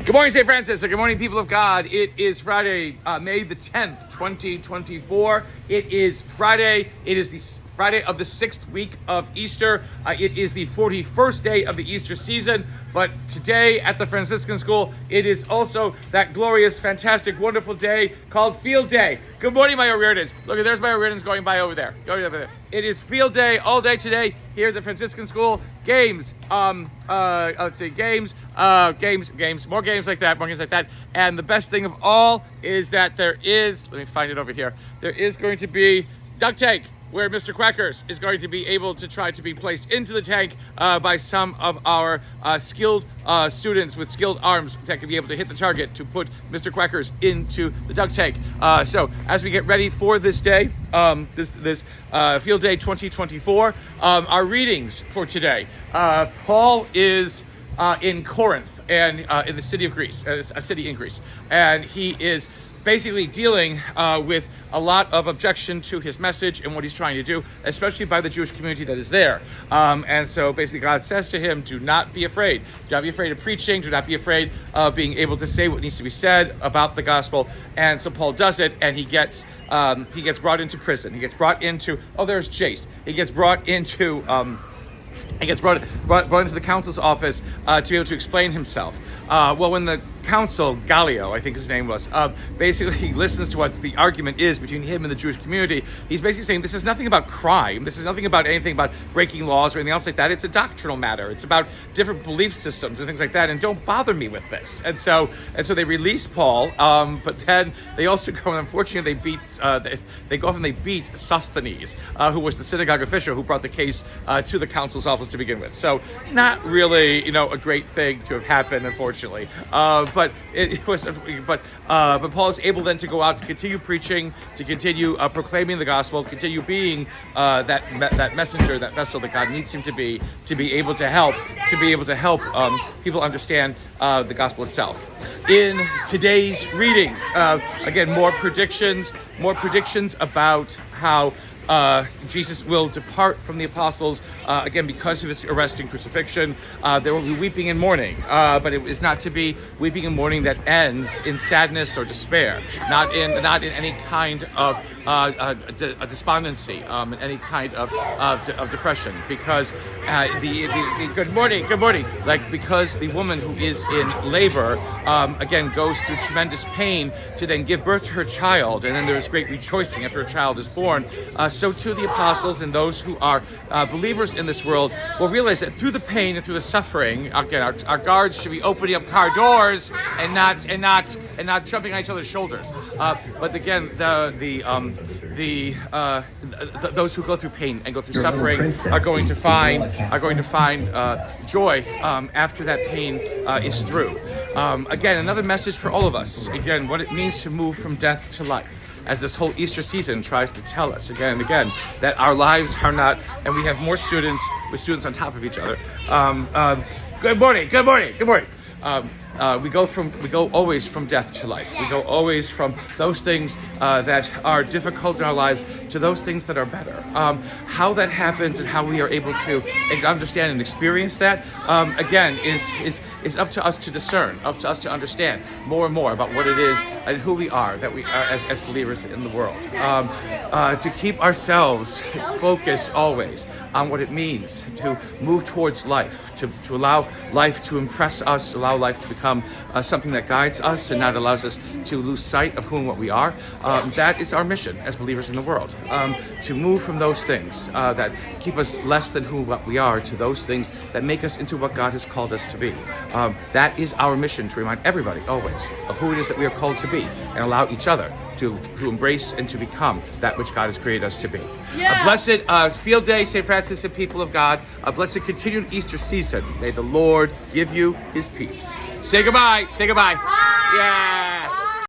Good morning, St. Francis. Good morning, people of God. It is Friday, May the 10th, 2024. It is Friday. It is the Friday of the 6th week of Easter. It is the 41st day of the Easter season. But today at the Franciscan School, it is also that glorious, fantastic, wonderful day called Field Day. Good morning, my O'Riordan's. Look, there's my O'Riordan's going by over there. Going over there. It is Field Day all day today here at the Franciscan School. Games, let's see, games, more games like that. And the best thing of all is that there is, let me find it over here. There is going to be duct tape, where Mr. Quackers is going to be able to try to be placed into the tank by some of our skilled students with skilled arms that can be able to hit the target to put Mr. Quackers into the duct tank. So as we get ready for this day, this Field Day 2024, our readings for today. Paul is in Corinth and in the city of Greece, a city in Greece, and he is basically dealing with a lot of objection to his message and what he's trying to do, especially by the Jewish community that is there. And so basically God says to him, do not be afraid. Do not be afraid of preaching. Do not be afraid of being able to say what needs to be said about the gospel. And so Paul does it, and he gets brought into prison. He gets brought into, oh, there's Jace. He gets brought into, brought into the council's office to be able to explain himself. Well, when the council, Gallio, I think his name was, basically listens to what the argument is between him and the Jewish community, he's basically saying this is nothing about crime. This is nothing about anything about breaking laws or anything else like that. It's a doctrinal matter. It's about different belief systems and things like that. And don't bother me with this. And so they release Paul. But then they also go, and unfortunately, they go off and they beat Sosthenes, who was the synagogue official who brought the case to the council's office to begin with. So not really, a great thing to have happened, unfortunately. But Paul is able then to go out to continue preaching, to continue proclaiming the gospel, continue being that messenger, that vessel that God needs him to be able to help people understand the gospel itself. In today's readings, again, more predictions about how Jesus will depart from the apostles, again, because of his arrest and crucifixion. There will be weeping and mourning, but it is not to be weeping and mourning that ends in sadness or despair, not in any kind of a despondency, in any kind of depression, because good morning, because the woman who is in labor, again, goes through tremendous pain to then give birth to her child, and then there is great rejoicing after a child is born. So too the apostles and those who are believers in this world will realize that through the pain and through the suffering, again, our guards should be opening up car doors and not jumping on each other's shoulders. But again, those who go through pain and go through suffering are going to find joy after that pain is through. Again, another message for all of us. Again, what it means to move from death to life, as this whole Easter season tries to tell us again and again that our lives are not, and we have more students with students on top of each other. Good morning. We go always from death to life. We go always from those things that are difficult in our lives to those things that are better. How that happens and how we are able to understand and experience that, again, is up to us to discern, up to us to understand more and more about what it is and who we are, that we are as believers in the world. To keep ourselves focused always on what it means to move towards life, to allow life to impress us, allow life to become something that guides us and not allows us to lose sight of who and what we are. That is our mission as believers in the world, to move from those things that keep us less than who what we are to those things that make us into what God has called us to be. That is our mission, to remind everybody always of who it is that we are called to be and allow each other to embrace and to become that which God has created us to be. A blessed Field Day, St. Francis and people of God. A blessed continued Easter season. May the Lord give you his peace. Say goodbye. Say goodbye. Bye. Yeah.